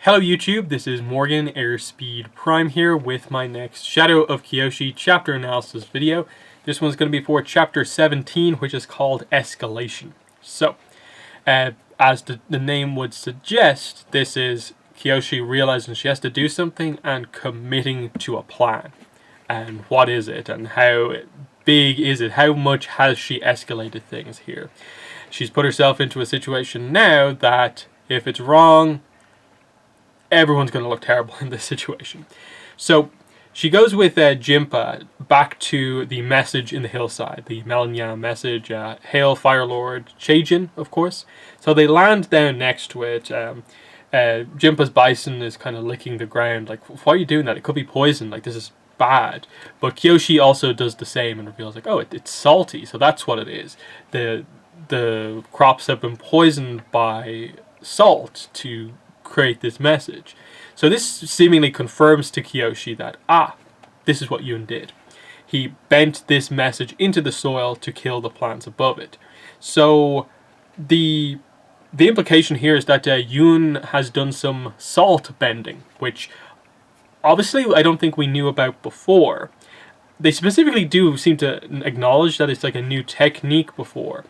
Hello YouTube, this is Morgan Airspeed Prime here with my next Shadow of Kyoshi chapter analysis video. This one's going to be for chapter 17, which is called Escalation. So, as the name would suggest, this is Kyoshi realizing she has to do something and committing to a plan. And what is it, and how big is it? How much has she escalated things here? She's put herself into a situation now that if it's wrong, everyone's going to look terrible in this situation. So she goes with Jinpa back to the message in the hillside, the Melanya message, Hail Fire Lord Cheijin, of course. So they land down next to it. Jinpa's bison is kind of licking the ground, like, why are you doing that? It could be poison, like, this is bad. But Kyoshi also does the same and reveals, like, oh, it's salty, so that's what it is. The crops have been poisoned by salt to create this message. So this seemingly confirms to Kyoshi that, this is what Yun did. He bent this message into the soil to kill the plants above it. So the implication here is that Yun has done some salt bending, which obviously I don't think we knew about before. They specifically do seem to acknowledge that it's like a new technique before.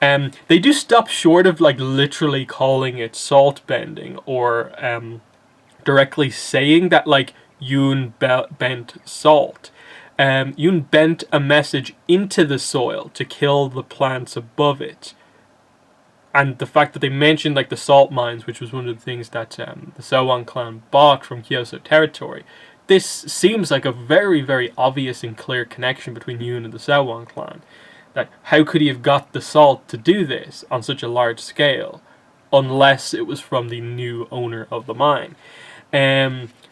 They do stop short of like literally calling it salt bending or directly saying that like Yun bent salt. Yun bent a message into the soil to kill the plants above it. And the fact that they mentioned like the salt mines, which was one of the things that the Sowon clan bought from Kyoso territory. This seems like a very, very obvious and clear connection between Yun and the Sowon clan. That how could he have got the salt to do this on such a large scale, unless it was from the new owner of the mine?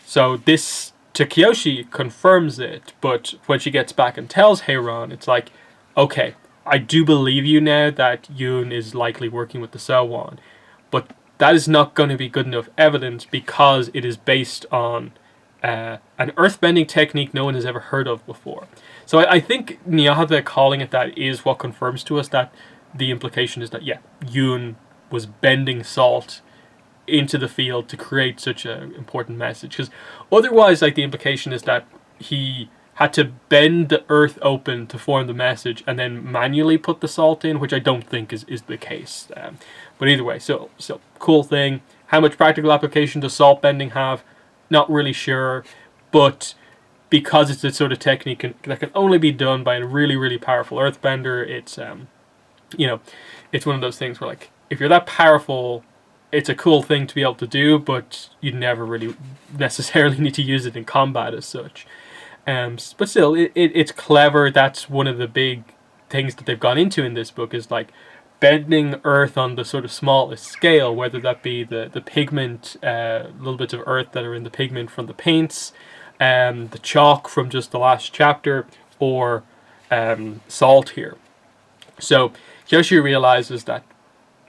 So this to Kyoshi confirms it, but when she gets back and tells Heiran, it's like, okay, I do believe you now that Yun is likely working with the Sowon, but that is not going to be good enough evidence because it is based on an earthbending technique no one has ever heard of before. So I think Nyahada calling it that is what confirms to us that the implication is that, yeah, Yun was bending salt into the field to create such an important message. Because otherwise, like, the implication is that he had to bend the earth open to form the message and then manually put the salt in, which I don't think is the case. But either way, so cool thing. How much practical application does salt bending have? Not really sure, but because it's a sort of technique that can only be done by a really, really powerful earthbender, it's it's one of those things where, like, if you're that powerful, it's a cool thing to be able to do, but you never really necessarily need to use it in combat as such. But still, it's clever. That's one of the big things that they've gone into in this book, is like bending earth on the sort of smallest scale, whether that be the pigment, little bits of earth that are in the pigment from the paints, the chalk from just the last chapter, or salt here. So Kyoshi realizes that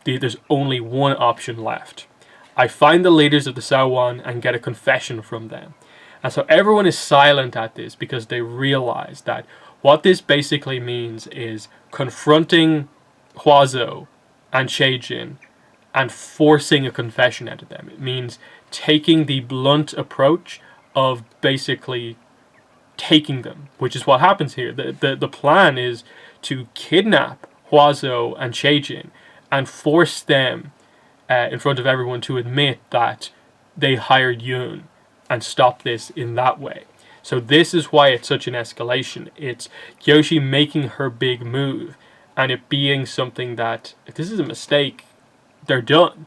there's only one option left. I find the leaders of the Sowon and get a confession from them. And so everyone is silent at this because they realize that what this basically means is confronting Huazo and Cheijin and forcing a confession out of them. It means taking the blunt approach of basically taking them, which is what happens here. The plan is to kidnap Huazo and Cheijin and force them in front of everyone to admit that they hired Yun and stop this in that way. So this is why it's such an escalation. It's Kyoshi making her big move and it being something that, if this is a mistake, they're done.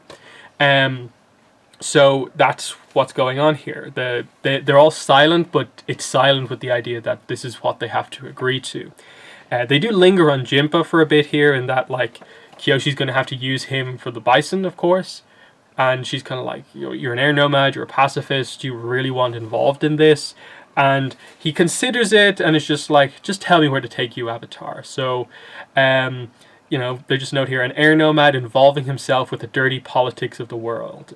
So that's what's going on here. They're all silent, but it's silent with the idea that this is what they have to agree to. They do linger on Jinpa for a bit here, in that, like, Kyoshi's going to have to use him for the bison, of course. And she's kind of like, you're an air nomad, you're a pacifist, do you really want involved in this? And he considers it, and it's just like, just tell me where to take you, Avatar. So, they just note here, an air nomad involving himself with the dirty politics of the world.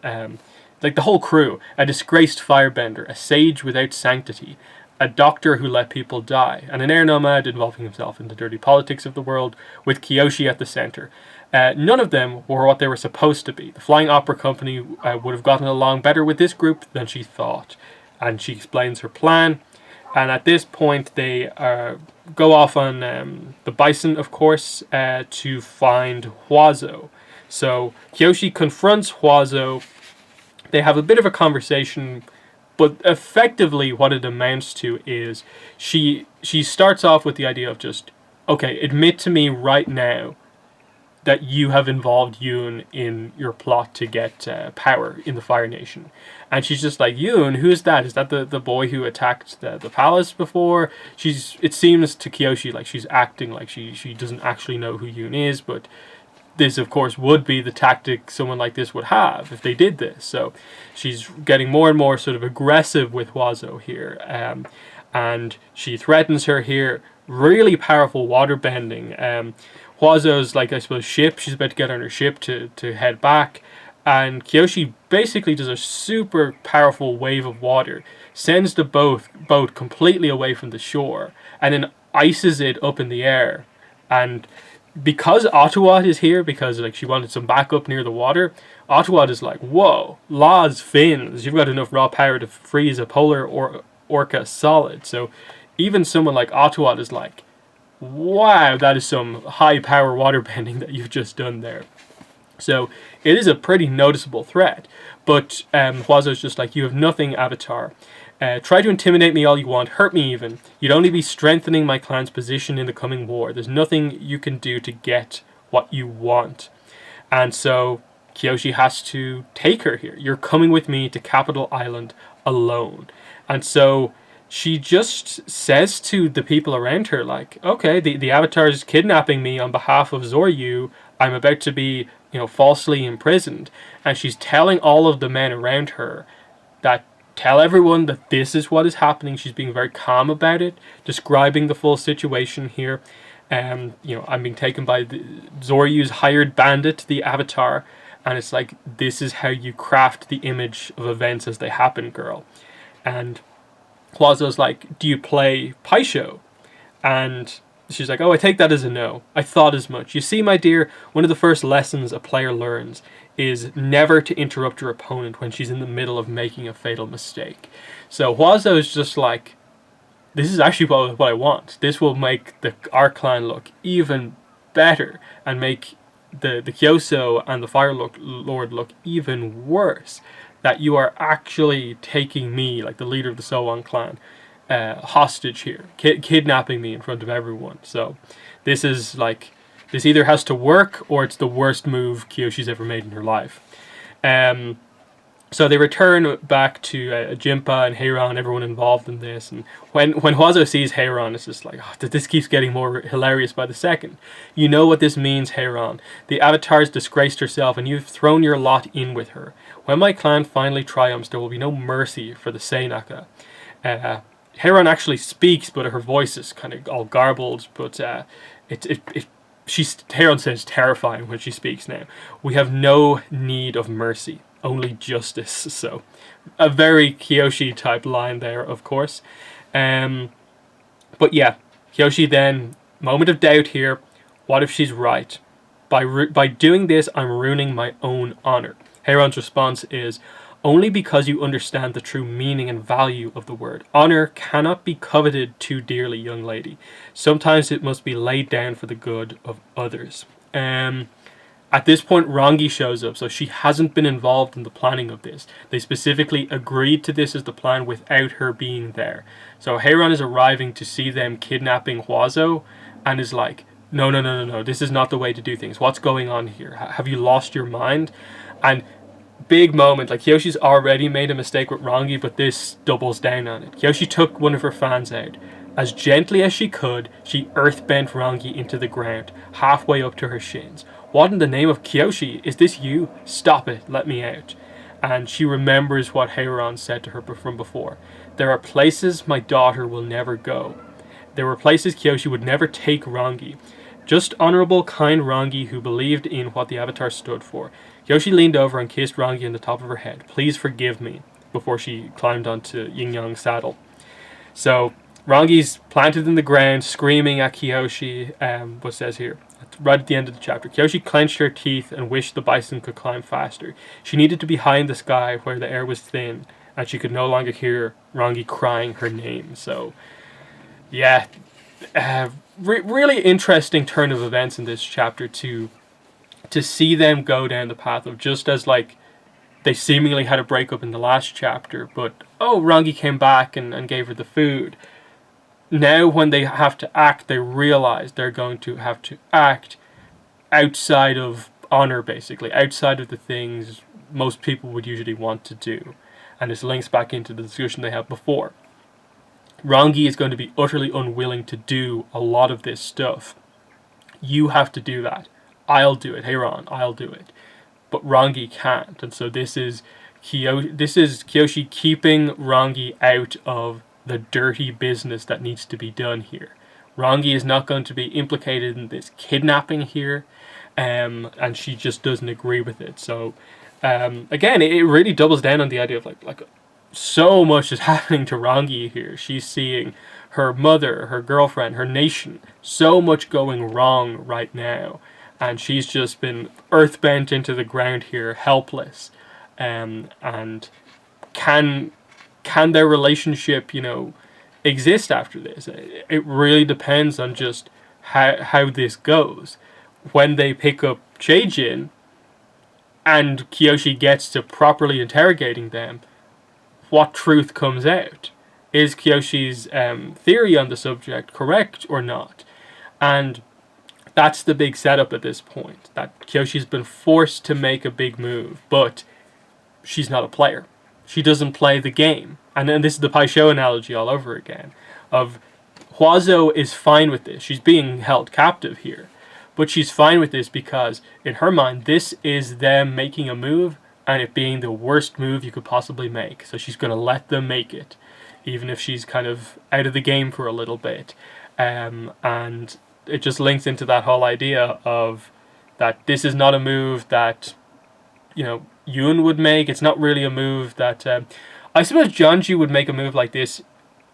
Like the whole crew, a disgraced firebender, a sage without sanctity, a doctor who let people die, and an air nomad involving himself in the dirty politics of the world, with Kyoshi at the center. None of them were what they were supposed to be. The Flying Opera Company would have gotten along better with this group than she thought. And she explains her plan. And at this point, they go off on the Bison, of course, to find Huazo. So Kyoshi confronts Huazo. They have a bit of a conversation, but effectively what it amounts to is she starts off with the idea of just, okay, admit to me right now that you have involved Yoon in your plot to get power in the Fire Nation. And she's just like, Yoon, who is that? Is that the boy who attacked the palace before? It seems to Kyoshi like she's acting like she doesn't actually know who Yoon is, but this, of course, would be the tactic someone like this would have if they did this. So she's getting more and more sort of aggressive with Huazo here. And she threatens her here. Really powerful water bending. Huazo's, like, I suppose, ship. She's about to get on her ship to head back. And Kyoshi basically does a super powerful wave of water. Sends the boat completely away from the shore. And then ices it up in the air. And because Ottawad is here, because like she wanted some backup near the water, Ottawad is like, whoa, laws fins, you've got enough raw power to freeze a polar orca solid. So even someone like Ottawad is like, wow, that is some high power water bending that you've just done there. So it is a pretty noticeable threat. But Huazo's just like, you have nothing, Avatar. Try to intimidate me all you want, hurt me even. You'd only be strengthening my clan's position in the coming war. There's nothing you can do to get what you want. And so Kyoshi has to take her here. You're coming with me to Capital Island alone. And so she just says to the people around her, like, okay, the Avatar's kidnapping me on behalf of Zoryu. I'm about to be, falsely imprisoned. And she's telling all of the men around her that tell everyone that this is what is happening. She's being very calm about it, describing the full situation here. I'm being taken by Zoryu's hired bandit, the Avatar, and it's like, this is how you craft the image of events as they happen, girl. And Huazo's like, do you play Paisho? And she's like, oh, I take that as a no. I thought as much. You see, my dear, one of the first lessons a player learns is never to interrupt your opponent when she's in the middle of making a fatal mistake. So Huazo is just like, this is actually what I want. This will make our clan look even better and make the Kyoso and the Fire Lord look even worse. That you are actually taking me, like the leader of the Sowon clan, hostage here, kidnapping me in front of everyone. So this is like, this either has to work or it's the worst move Kyoshi's ever made in her life. So they return back to Jinpa and Heiran, everyone involved in this. And when Huazo sees Heiran, it's just like, oh, this keeps getting more hilarious by the second. You know what this means, Heiran. The Avatar's disgraced herself and you've thrown your lot in with her. When my clan finally triumphs, there will be no mercy for the Seinaka. Heiran actually speaks, but her voice is kind of all garbled. But Heiran says terrifying when she speaks now. We have no need of mercy, only justice. So a very Kyoshi type line there, of course. But yeah, Kyoshi then, moment of doubt here. What if she's right? By doing this, I'm ruining my own honor. Heiran's response is, only because you understand the true meaning and value of the word. Honor cannot be coveted too dearly, young lady. Sometimes it must be laid down for the good of others. At this point, Rangi shows up, so she hasn't been involved in the planning of this. They specifically agreed to this as the plan without her being there. So Heiran is arriving to see them kidnapping Huazo and is like, no, this is not the way to do things. What's going on here? Have you lost your mind? And big moment, like Kyoshi's already made a mistake with Rangi, but this doubles down on it. Kyoshi took one of her fans out. As gently as she could, she earthbent Rangi into the ground, halfway up to her shins. What in the name of Kyoshi? Is this you? Stop it, let me out. And she remembers what Heiran said to her from before. There are places my daughter will never go. There were places Kyoshi would never take Rangi. Just honorable, kind Rangi who believed in what the Avatar stood for. Kyoshi leaned over and kissed Rangi on the top of her head. Please forgive me, before she climbed onto Yin Yang's saddle. So Rangi's planted in the ground, screaming at Kyoshi. What says here? right at the end of the chapter. Kyoshi clenched her teeth and wished the bison could climb faster. She needed to be high in the sky where the air was thin, and she could no longer hear Rangi crying her name. So, yeah, really interesting turn of events in this chapter to see them go down the path of, just as like they seemingly had a breakup in the last chapter, but Rangi came back and gave her the food. Now when they have to act, they realize they're going to have to act outside of honor, basically, outside of the things most people would usually want to do. And this links back into the discussion they had before. Rangi is going to be utterly unwilling to do a lot of this stuff. You have to do that. I'll do it. Hey Ron, I'll do it. But Rangi can't. And so this is Kyoshi keeping Rangi out of the dirty business that needs to be done here. Rangi is not going to be implicated in this kidnapping here, and she just doesn't agree with it. So again, it really doubles down on the idea of like so much is happening to Rangi here. She's seeing her mother, her girlfriend, her nation, so much going wrong right now, and she's just been earthbent into the ground here, helpless. And can their relationship, exist after this? It really depends on just how this goes. When they pick up Cheijin and Kyoshi gets to properly interrogating them, what truth comes out? Is Kyoshi's theory on the subject correct or not? And that's the big setup at this point, that Kyoshi's been forced to make a big move, but she's not a player. She doesn't play the game. And then this is the Pai Sho analogy all over again, of Huazo is fine with this. She's being held captive here, but she's fine with this because in her mind this is them making a move and it being the worst move you could possibly make. So she's going to let them make it, even if she's kind of out of the game for a little bit. And it just links into that whole idea of that this is not a move that, Yoon would make. It's not really a move that... I suppose Janji would make a move like this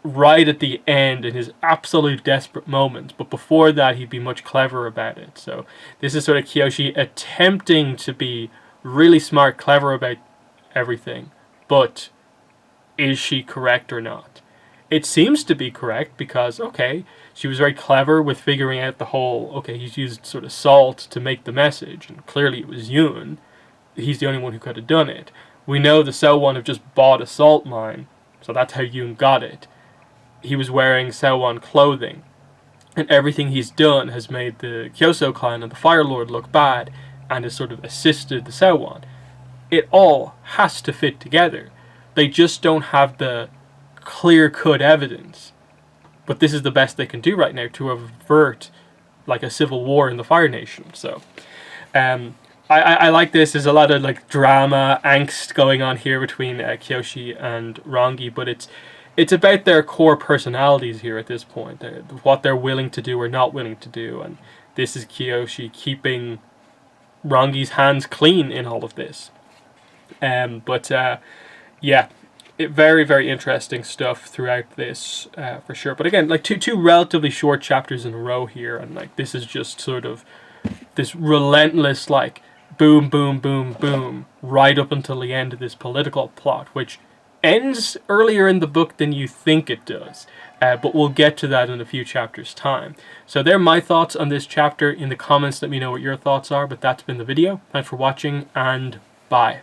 right at the end in his absolute desperate moment, but before that he'd be much cleverer about it. So this is sort of Kyoshi attempting to be really smart, clever about everything, but is she correct or not? It seems to be correct because, okay, she was very clever with figuring out the whole, okay, he's used sort of salt to make the message, and clearly it was Yoon. He's the only one who could have done it. We know the Sewon have just bought a salt mine, so that's how Yoon got it. He was wearing Sewon clothing, and everything he's done has made the Kyoso clan and the Fire Lord look bad, and has sort of assisted the Sewon. It all has to fit together. They just don't have the clear-cut evidence. But this is the best they can do right now to avert like a civil war in the Fire Nation. So, I like this. There's a lot of like drama, angst going on here between Kyoshi and Rangi, but it's about their core personalities here at this point, what they're willing to do or not willing to do, and this is Kyoshi keeping Rangi's hands clean in all of this. Yeah, very, very interesting stuff throughout this, for sure. But again, like two relatively short chapters in a row here, and like this is just sort of this relentless like boom, boom, boom, boom, right up until the end of this political plot, which ends earlier in the book than you think it does. But we'll get to that in a few chapters' time. So there are my thoughts on this chapter. In the comments, let me know what your thoughts are. But that's been the video. Thanks for watching, and bye.